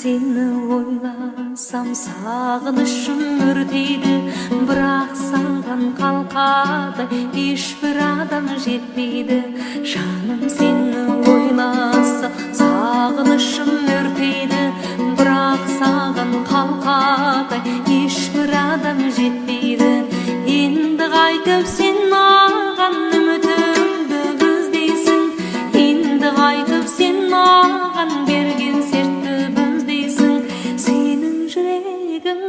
Seni oylasam sağınışım örteydi, бірақ саған қалқады ешбір адам жетпейді. Жаным сені ойласам сағынышым өртейді, бірақ саған қалқады ешбір адам жетпейді. Енді қайтып сен маған үмітімді көздейсің, енді қайтып сен маған берген сертті бүздейсің. Сенің жүрегің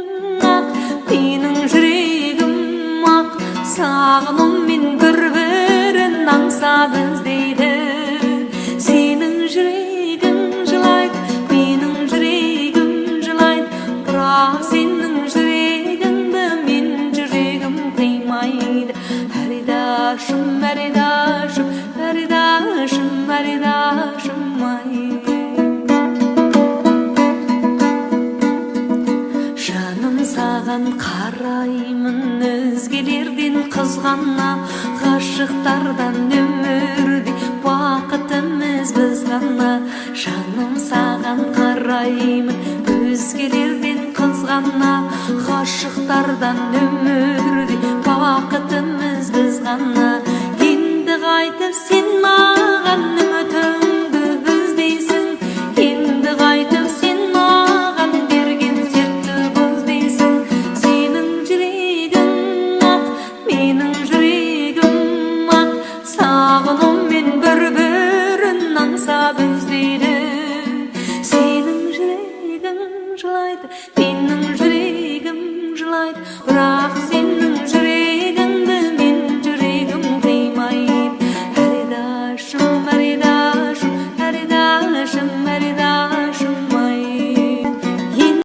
ақ, менің жүрегім ақ, сағынумен бір-бірін аңсап іздейді. Сенің жүрегің жылайды, менің жүрегім жылайды, бірақ сенің жүрегіңді мен жүрегім қимайды. Әридашым, әридашым, әридашым, әридашым ай. Жаным саған қараймын өзгелерден қызғана, ғашықтардан өмірде бақытымыз біз ғана. Жаным саған қараймын өзгелерден қызғана, ғашықтардан өмірде бақытымыз біз ғана. Енді қайтып сен маған үмітіңді іздейсің, енді қайтып сен маған берген сертті көздейсің. Сенің жүрегің ақ, менің жүрегім ақ, сағынумен бір-бірін аңсап іздейді. Сенің жүрегің жылайды, менің жүрегім жылайды, бірақ сенің жүрегіңді мен жүрегім қимайды. Әридашым, әридашым, әридашым, әридашым.